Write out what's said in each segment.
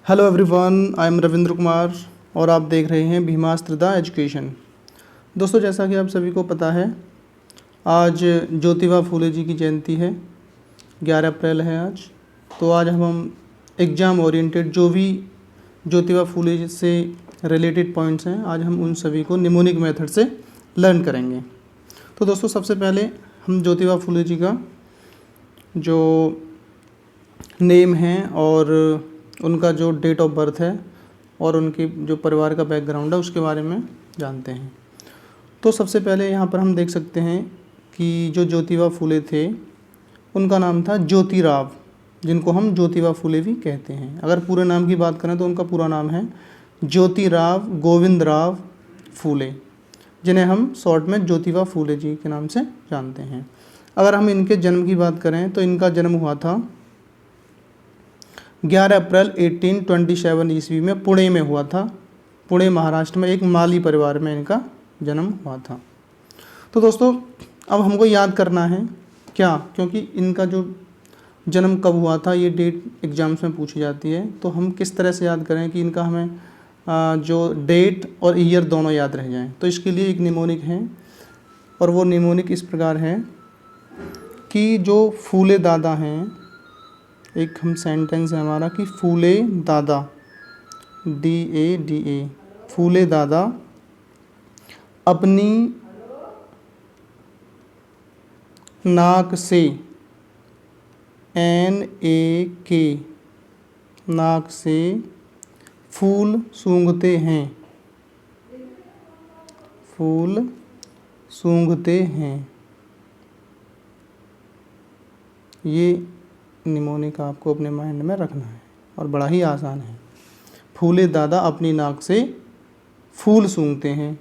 Hello everyone, I am Ravindra Kumar और आप देख रहे हैं भीमास्त्र द एजुकेशन। दोस्तों, जैसा कि आप सभी को पता है, आज ज्योतिबा फूले जी की जयंती है। 11 अप्रैल है आज। तो आज हम एग्ज़ाम ओरिएंटेड जो भी ज्योतिबा फूले जी से रिलेटेड पॉइंट्स हैं, आज हम उन सभी को निमोनिक मेथड से लर्न करेंगे। तो दोस्तों, सबसे पहले हम ज्योतिबा फूले जी का जो नेम है और उनका जो डेट ऑफ बर्थ है और उनके जो परिवार का बैकग्राउंड है उसके बारे में जानते हैं। तो सबसे पहले यहाँ पर हम देख सकते हैं कि जो ज्योतिबा फूले थे उनका नाम था ज्योतिराव, जिनको हम ज्योतिबा फूले भी कहते हैं। अगर पूरे नाम की बात करें तो उनका पूरा नाम है ज्योतिराव गोविंदराव फूले, जिन्हें हम शॉर्ट में ज्योतिबा फूले जी के नाम से जानते हैं। अगर हम इनके जन्म की बात करें तो इनका जन्म हुआ था 11 अप्रैल 1827 ईस्वी में पुणे में हुआ था। पुणे महाराष्ट्र में एक माली परिवार में इनका जन्म हुआ था। तो दोस्तों, अब हमको याद करना है क्या, क्योंकि इनका जो जन्म कब हुआ था ये डेट एग्जाम्स में पूछी जाती है। तो हम किस तरह से याद करें कि इनका हमें जो डेट और ईयर दोनों याद रह जाएं। तो इसके लिए एक निमोनिक है और वो निमोनिक इस प्रकार है कि जो फूले दादा हैं, एक हम सेंटेंस है हमारा कि फूले दादा DADA फूले दादा अपनी नाक से NAK नाक से फूल सूंघते हैं, फूल सूंघते हैं। ये निमोनिक आपको अपने माइंड में रखना है और बड़ा ही आसान है। फूले दादा अपनी नाक से फूल सूंघते हैं।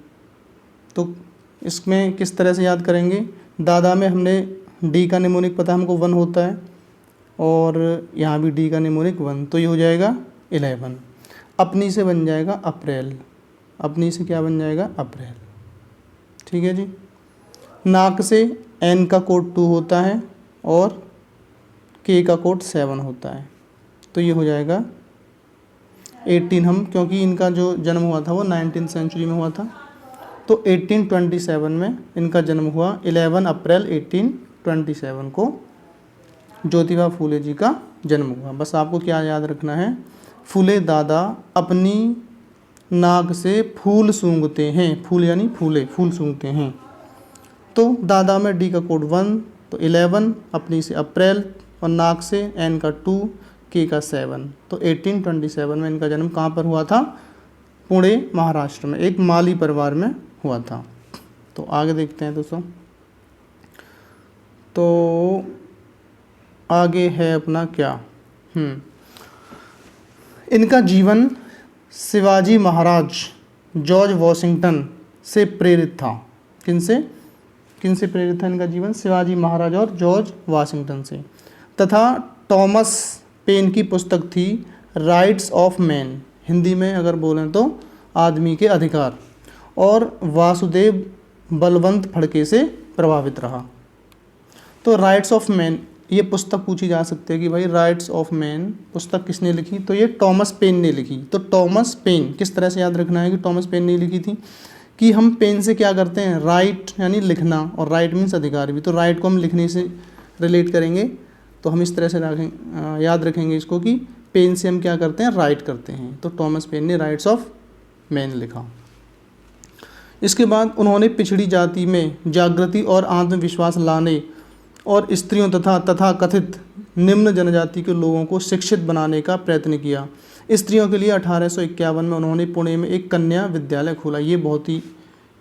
तो इसमें किस तरह से याद करेंगे? दादा में हमने डी का निमोनिक पता हमको 1 होता है और यहाँ भी डी का निमोनिक 1, तो ये हो जाएगा 11। अपनी से बन जाएगा अप्रैल, अपनी से क्या बन जाएगा? अप्रैल। ठीक है जी। नाक से एन का कोड 2 होता है और के का कोड 7 होता है, तो ये हो जाएगा 18। हम क्योंकि इनका जो जन्म हुआ था वो 19th सेंचुरी में हुआ था, तो 1827 में इनका जन्म हुआ। 11 अप्रैल 1827 को ज्योतिबा फूले जी का जन्म हुआ। बस आपको क्या याद रखना है? फूले दादा अपनी नाक से फूल सूंघते हैं, फूल यानी फूले, फूल सूंघते हैं। तो दादा में डी का कोड 1, तो 11, अपनी से अप्रैल और नाक से एन का 2, के का 7, तो 1827 में इनका जन्म कहाँ पर हुआ था? पुणे महाराष्ट्र में एक माली परिवार में हुआ था। तो आगे देखते हैं दोस्तों। तो आगे है अपना क्या, इनका जीवन शिवाजी महाराज जॉर्ज वॉशिंगटन से प्रेरित था। किनसे प्रेरित था इनका जीवन? शिवाजी महाराज और जॉर्ज वाशिंगटन से। तथा टॉमस पेन की पुस्तक थी राइट्स ऑफ मैन, हिंदी में अगर बोलें तो आदमी के अधिकार, और वासुदेव बलवंत फड़के से प्रभावित रहा। तो राइट्स ऑफ मैन ये पुस्तक पूछी जा सकती है कि भाई राइट्स ऑफ मैन पुस्तक किसने लिखी? तो ये टॉमस पेन ने लिखी। तो टॉमस पेन किस तरह से याद रखना है कि टॉमस पेन ने लिखी थी कि हम पेन से क्या करते हैं? राइट यानी लिखना, और राइट मीन्स अधिकार भी। तो राइट को हम लिखने से रिलेट करेंगे, तो हम इस तरह से याद रखेंगे इसको कि पेन से हम क्या करते हैं? राइट करते हैं। तो टॉमस पेन ने राइट्स ऑफ मैन लिखा। इसके बाद उन्होंने पिछड़ी जाति में जागृति और आत्मविश्वास लाने और स्त्रियों तथा कथित निम्न जनजाति के लोगों को शिक्षित बनाने का प्रयत्न किया। स्त्रियों के लिए 1851 में उन्होंने पुणे में एक कन्या विद्यालय खोला। ये बहुत ही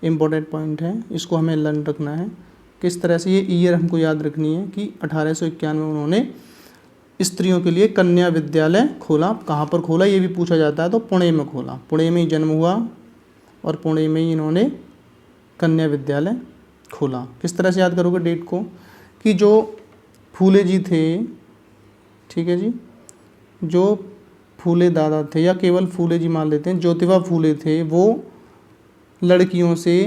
इम्पोर्टेंट पॉइंट है, इसको हमें लर्न रखना है। किस तरह से? ये ईयर हमको याद रखनी है कि 1851 में उन्होंने स्त्रियों के लिए कन्या विद्यालय खोला। कहाँ पर खोला ये भी पूछा जाता है, तो पुणे में खोला। पुणे में ही जन्म हुआ और पुणे में ही इन्होंने कन्या विद्यालय खोला। किस तरह से याद करोगे डेट को कि जो फूले जी थे, ठीक है जी, जो फूले दादा थे या केवल फूले जी मान लेते हैं, ज्योतिबा फूले थे, वो लड़कियों से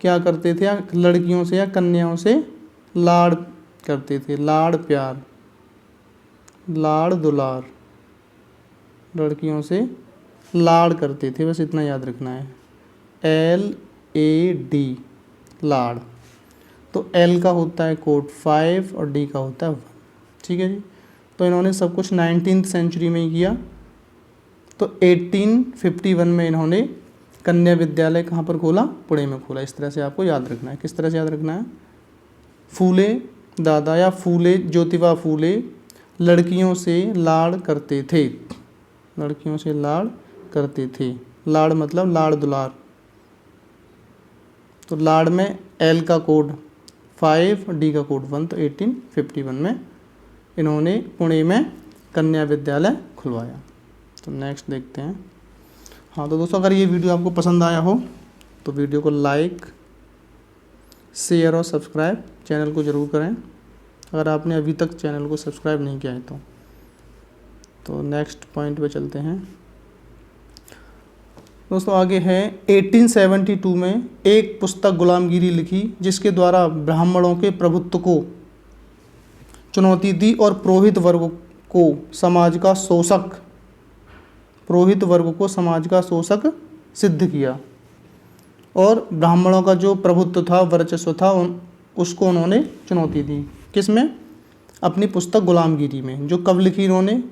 क्या करते थे? लड़कियों से या कन्याओं से लाड़ करते थे, लाड़ प्यार, लाड़ दुलार, लड़कियों से लाड़ करते थे, बस इतना याद रखना है, LAD, लाड़। तो L का होता है कोड 5 और D का होता है 1, ठीक है जी। तो इन्होंने सब कुछ 19th सेंचुरी में ही किया। तो 1851 में इन्होंने कन्या विद्यालय कहाँ पर खोला, पुणे में खोला। इस तरह से आपको याद रखना है। किस तरह से याद रखना है, फूले दादा या फूले ज्योतिबा फूले लड़कियों से लाड़ करते थे, लड़कियों से लाड़ करते थे। लाड़ मतलब लाड़ दुलार। तो लाड़ में L का कोड 5, D का कोड 1। तो 1851 में इन्होंने पुणे में कन्या विद्यालय खुलवाया। तो नेक्स्ट देखते हैं। हाँ तो दोस्तों, अगर ये वीडियो आपको पसंद आया हो तो वीडियो को लाइक, शेयर और सब्सक्राइब चैनल को ज़रूर करें, अगर आपने अभी तक चैनल को सब्सक्राइब नहीं किया है तो नेक्स्ट पॉइंट पे चलते हैं दोस्तों। आगे है 1872 में एक पुस्तक गुलामगिरी लिखी जिसके द्वारा ब्राह्मणों के प्रभुत्व को चुनौती दी और पुरोहित वर्ग को समाज का शोषक, पुरोहित वर्ग को समाज का शोषक सिद्ध किया और ब्राह्मणों का जो प्रभुत्व था, वर्चस्व था, उसको उन्होंने चुनौती दी। किसमें, अपनी पुस्तक गुलामगिरी में, जो कब लिखी इन्होंने,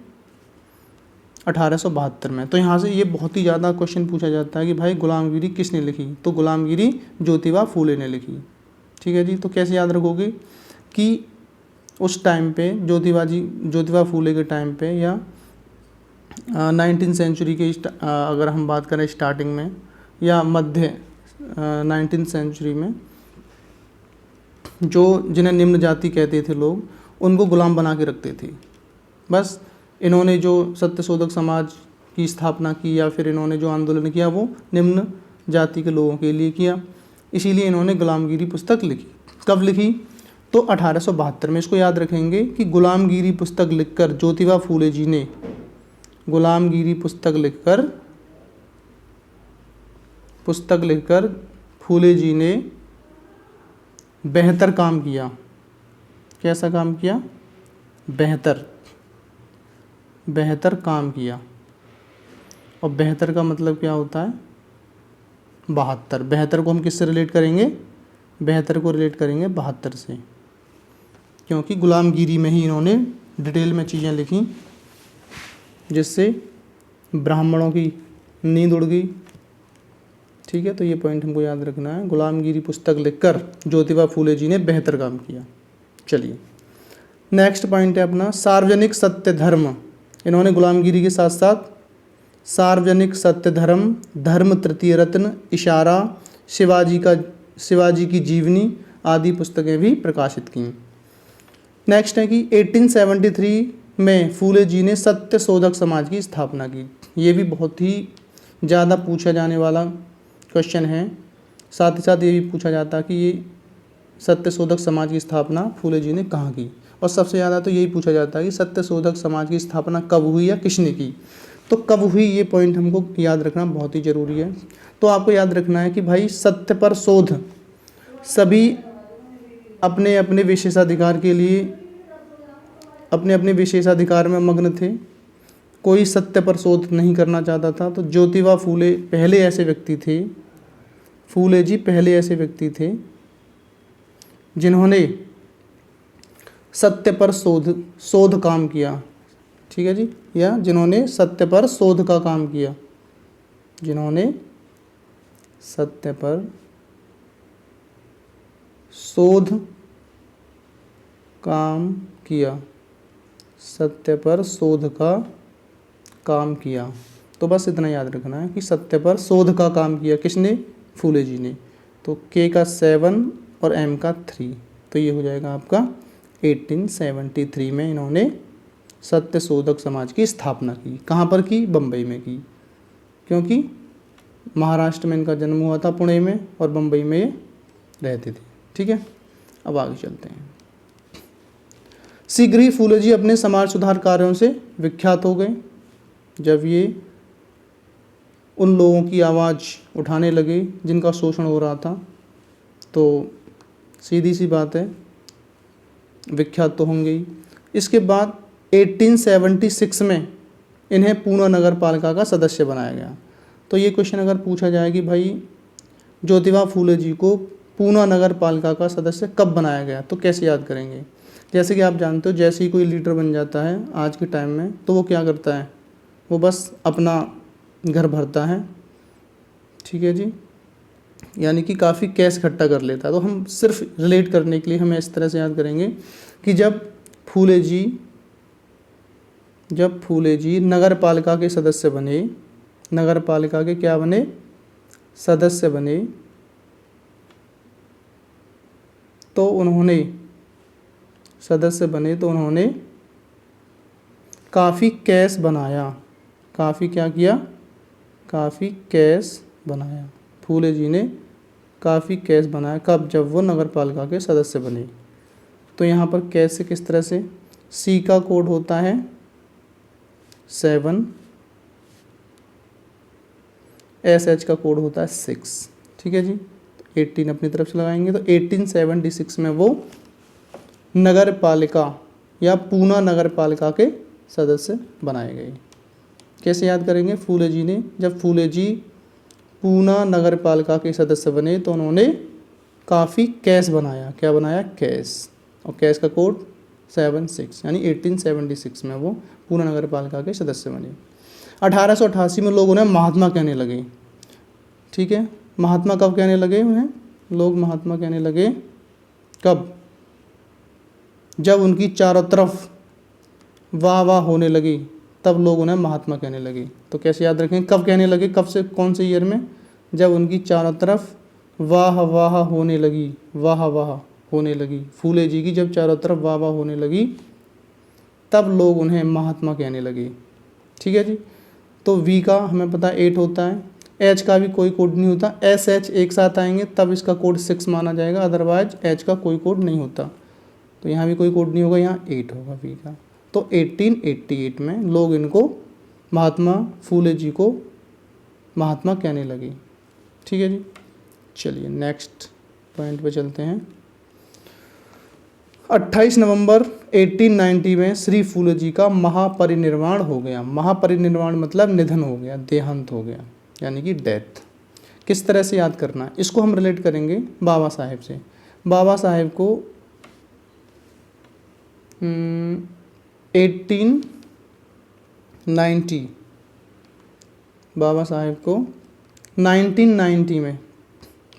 1872 में। तो यहाँ से ये बहुत ही ज़्यादा क्वेश्चन पूछा जाता है कि भाई गुलामगिरी किसने लिखी, तो गुलामगिरी ज्योतिबा फूले ने लिखी, ठीक है जी। तो कैसे याद रखोगे कि उस टाइम पे ज्योतिबा फूले के टाइम पे या 19th सेंचुरी के अगर हम बात करें स्टार्टिंग में या मध्य 19th सेंचुरी में, जो जिन्हें निम्न जाति कहते थे लोग, उनको गुलाम बना के रखते थे। बस इन्होंने जो सत्यशोधक समाज की स्थापना की या फिर इन्होंने जो आंदोलन किया वो निम्न जाति के लोगों के लिए किया, इसीलिए इन्होंने गुलामगिरी पुस्तक लिखी। कब लिखी, तो 1872 में। इसको याद रखेंगे कि गुलामगिरी पुस्तक लिखकर ज्योतिबा फूले जी ने, गुलामगिरी पुस्तक लिखकर फूले जी ने बेहतर काम किया। कैसा काम किया, बेहतर काम किया। और बेहतर का मतलब क्या होता है, 72। बेहतर को हम किससे रिलेट करेंगे, बेहतर को रिलेट करेंगे 72 से, क्योंकि गुलामगिरी में ही इन्होंने डिटेल में चीज़ें लिखी जिससे ब्राह्मणों की नींद उड़ गई, ठीक है। तो ये पॉइंट हमको याद रखना है, गुलामगिरी पुस्तक लिखकर ज्योतिबा फूले जी ने बेहतर काम किया। चलिए नेक्स्ट पॉइंट है अपना सार्वजनिक सत्य धर्म। इन्होंने गुलामगिरी के साथ साथ सार्वजनिक सत्य धर्म, धर्म तृतीय रत्न, इशारा, शिवाजी की जीवनी आदि पुस्तकें भी प्रकाशित की। नेक्स्ट है कि 1873 में फूले जी ने सत्य शोधक समाज की स्थापना की। ये भी बहुत ही ज़्यादा पूछा जाने वाला क्वेश्चन है। साथ ही साथ ये भी पूछा जाता है कि ये सत्य शोधक समाज की स्थापना फूले जी ने कहाँ की, और सबसे ज़्यादा तो यही पूछा जाता है कि सत्य शोधक समाज की स्थापना कब हुई या किसने की। तो कब हुई ये पॉइंट हमको याद रखना बहुत ही ज़रूरी है। तो आपको याद रखना है कि भाई सत्य पर शोध, सभी अपने अपने विशेषाधिकार के लिए अपने अपने विशेषाधिकार में मग्न थे, कोई सत्य पर शोध नहीं करना चाहता था। तो ज्योतिबा फूले पहले ऐसे व्यक्ति थे, फूले जी पहले ऐसे व्यक्ति थे जिन्होंने सत्य पर शोध काम किया, ठीक है जी, या जिन्होंने सत्य पर शोध का काम किया, जिन्होंने सत्य पर शोध काम किया, सत्य पर शोध का काम किया। तो बस इतना याद रखना है कि सत्य पर शोध का काम किया किसने, फूले जी ने। तो के का 7 और एम का 3, तो ये हो जाएगा आपका 1873 में इन्होंने सत्य शोधक समाज की स्थापना की। कहाँ पर की, बम्बई में की, क्योंकि महाराष्ट्र में इनका जन्म हुआ था, पुणे में, और बम्बई में ये रहते थे, ठीक है। अब आगे चलते हैं। शीघ्र ही फूले जी अपने समाज सुधार कार्यों से विख्यात हो गए। जब ये उन लोगों की आवाज़ उठाने लगे जिनका शोषण हो रहा था, तो सीधी सी बात है विख्यात तो होंगे ही। इसके बाद 1876 में इन्हें पूना नगर पालिका का सदस्य बनाया गया। तो ये क्वेश्चन अगर पूछा जाए कि भाई ज्योतिबा फूले जी को पूना नगर पालिका का सदस्य कब बनाया गया, तो कैसे याद करेंगे। जैसे कि आप जानते हो, जैसे ही कोई लीडर बन जाता है आज के टाइम में, तो वो क्या करता है, वो बस अपना घर भरता है, ठीक है जी, यानी कि काफ़ी कैश इकट्ठा कर लेता है। तो हम सिर्फ रिलेट करने के लिए हमें इस तरह से याद करेंगे कि जब फूले जी नगर पालिका के सदस्य बने, नगर पालिका के क्या बने, सदस्य बने, तो उन्होंने काफ़ी कैश बनाया। काफ़ी क्या किया, काफ़ी कैश बनाया। फूले जी ने काफ़ी कैश बनाया। कब, जब वो नगर पालिका के सदस्य बने। तो यहाँ पर कैसे, किस तरह से, सी का कोड होता है 7, SH का कोड होता है 6, ठीक है जी। 18 अपनी तरफ से लगाएंगे तो 1876 में वो नगर पालिका या पूना नगर पालिका के सदस्य बनाए गए। कैसे याद करेंगे, फूले जी ने, जब फूले जी पूना नगर पालिका के सदस्य बने तो उन्होंने काफ़ी कैश बनाया। क्या बनाया, कैश, और कैश का कोड 76, यानी 1876 में वो पूना नगर पालिका के सदस्य बने। 1888 में लोग उन्हें महात्मा कहने लगे, ठीक है। महात्मा कब कहने लगे उन्हें, लोग महात्मा कहने लगे कब, जब उनकी चारों तरफ वाह वाह होने लगी, तब लोग उन्हें महात्मा कहने लगे। तो कैसे याद रखें, कब कहने लगे, कब से, कौन से ईयर में, जब उनकी चारों तरफ वाह वाह होने लगी, वाह वाह होने लगी, फूले जी की जब चारों तरफ वाह वाह होने लगी, तब लोग उन्हें महात्मा कहने लगे, ठीक है जी। तो वी का हमें पता 8 होता है, एच का भी कोई कोड नहीं होता, SH एक साथ आएंगे तब इसका कोड 6 माना जाएगा, अदरवाइज एच का कोई कोड नहीं होता। तो यहाँ भी कोई कोड नहीं होगा, यहाँ 8 होगा वी का। तो 1888 में लोग इनको महात्मा फूले जी को महात्मा कहने लगे, ठीक है जी। चलिए नेक्स्ट पॉइंट पे चलते हैं। 28 नवंबर 1890 में श्री फूले जी का महापरिनिर्वाण हो गया। महापरिनिर्वाण मतलब निधन हो गया, देहांत हो गया, यानी कि डेथ। किस तरह से याद करना है, इसको हम रिलेट करेंगे बाबा साहेब से। बाबा साहेब को 1890, बाबा साहेब को 1990 में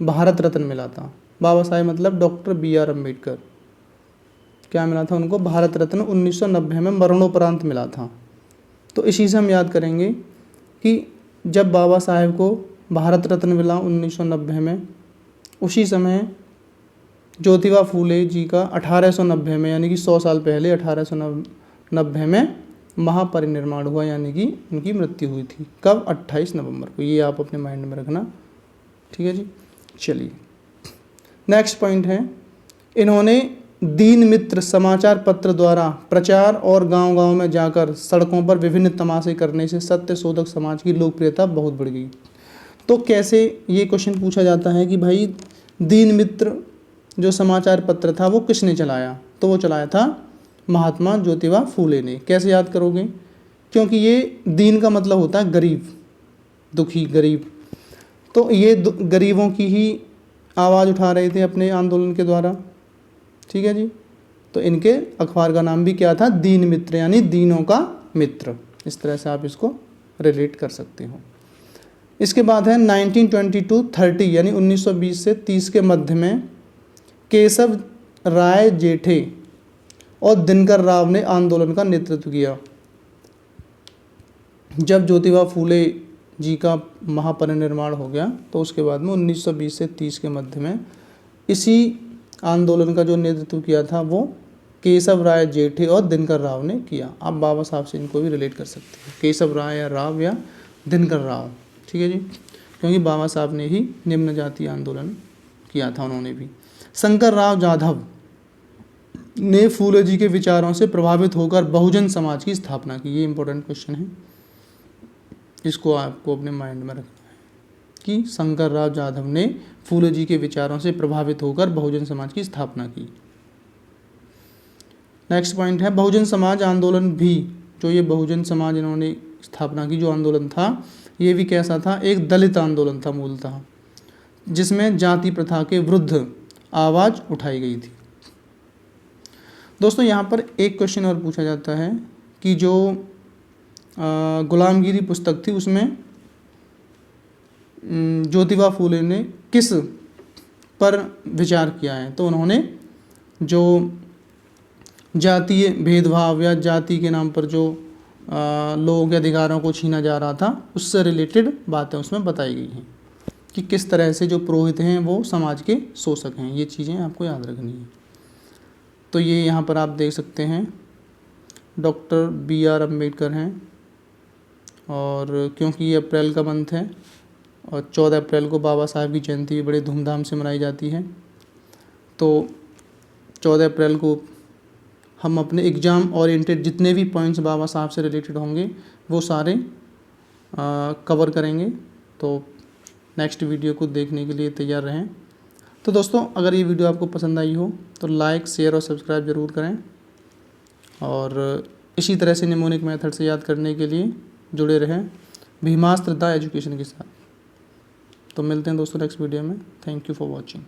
भारत रत्न मिला था। बाबा साहेब मतलब डॉक्टर BR अम्बेडकर, क्या मिला था उनको, भारत रत्न 1990 में मरणोपरांत मिला था। तो इसी से हम याद करेंगे कि जब बाबा साहेब को भारत रत्न मिला 1990 में, उसी समय ज्योतिबा फूले जी का 1890 में, यानी कि 100 साल पहले 1890 में महापरिनिर्वाण हुआ, यानी कि उनकी मृत्यु हुई थी। कब, 28 नवंबर को। ये आप अपने माइंड में रखना, ठीक है जी। चलिए नेक्स्ट पॉइंट है, इन्होंने दीन मित्र समाचार पत्र द्वारा प्रचार और गांव-गांव में जाकर सड़कों पर विभिन्न तमाशे करने से सत्य शोधक समाज की लोकप्रियता बहुत बढ़ गई। तो कैसे, ये क्वेश्चन पूछा जाता है कि भाई दीन मित्र जो समाचार पत्र था वो किसने चलाया, तो वो चलाया था महात्मा ज्योतिबा फूले ने। कैसे याद करोगे, क्योंकि ये दीन का मतलब होता है गरीब, दुखी, गरीब। तो ये गरीबों की ही आवाज़ उठा रहे थे अपने आंदोलन के द्वारा, ठीक है जी। तो इनके अखबार का नाम भी क्या था, दीन मित्र, यानी दीनों का मित्र। इस तरह से आप इसको रिलेट कर सकते हो। इसके बाद है 1922-30, यानी 1920 से 30 के मध्य में केशव राय जेठे और दिनकर राव ने आंदोलन का नेतृत्व किया। जब ज्योतिबा फूले जी का महापरिनिर्वाण हो गया तो उसके बाद में 1920 से 30 के मध्य में इसी आंदोलन का जो नेतृत्व किया था वो केशव राय जेठे और दिनकर राव ने किया। आप बाबा साहब से इनको भी रिलेट कर सकते हो, केशव राय या राव या दिनकर राव, ठीक है जी, क्योंकि बाबा साहब ने ही निम्न जाति आंदोलन किया था उन्होंने भी। शंकर राव जाधव ने फूले जी के विचारों से प्रभावित होकर बहुजन समाज की स्थापना की। ये इंपॉर्टेंट क्वेश्चन है, इसको आपको अपने माइंड में रखना है कि शंकर राव जाधव ने फूले जी के विचारों से प्रभावित होकर बहुजन समाज की स्थापना की। नेक्स्ट पॉइंट है बहुजन समाज आंदोलन भी, जो ये बहुजन समाज इन्होंने स्थापना की जो आंदोलन था ये भी कैसा था, एक दलित आंदोलन था मूलतः, जिसमें जाति प्रथा के विरुद्ध आवाज़ उठाई गई थी। दोस्तों यहाँ पर एक क्वेश्चन और पूछा जाता है कि जो गुलामगिरी पुस्तक थी उसमें ज्योतिबा फूले ने किस पर विचार किया है। तो उन्होंने जो जातीय भेदभाव या जाति के नाम पर जो लोगों के अधिकारों को छीना जा रहा था उससे रिलेटेड बातें उसमें बताई गई हैं कि किस तरह से जो पुरोहित हैं वो समाज के शोषक हैं। ये चीज़ें आपको याद रखनी है। तो ये यहाँ पर आप देख सकते हैं डॉक्टर BR अम्बेडकर हैं, और क्योंकि ये अप्रैल का मंथ है और 14 अप्रैल को बाबा साहब की जयंती भी बड़े धूमधाम से मनाई जाती है, तो 14 अप्रैल को हम अपने एग्ज़ाम ओरिएंटेड जितने भी पॉइंट्स बाबा साहब से रिलेटेड होंगे वो सारे कवर करेंगे। तो नेक्स्ट वीडियो को देखने के लिए तैयार रहें। तो दोस्तों अगर ये वीडियो आपको पसंद आई हो तो लाइक, शेयर और सब्सक्राइब ज़रूर करें, और इसी तरह से निमोनिक मेथड से याद करने के लिए जुड़े रहें भीमास्त्र द एजुकेशन के साथ। तो मिलते हैं दोस्तों नेक्स्ट वीडियो में। Thank you for watching.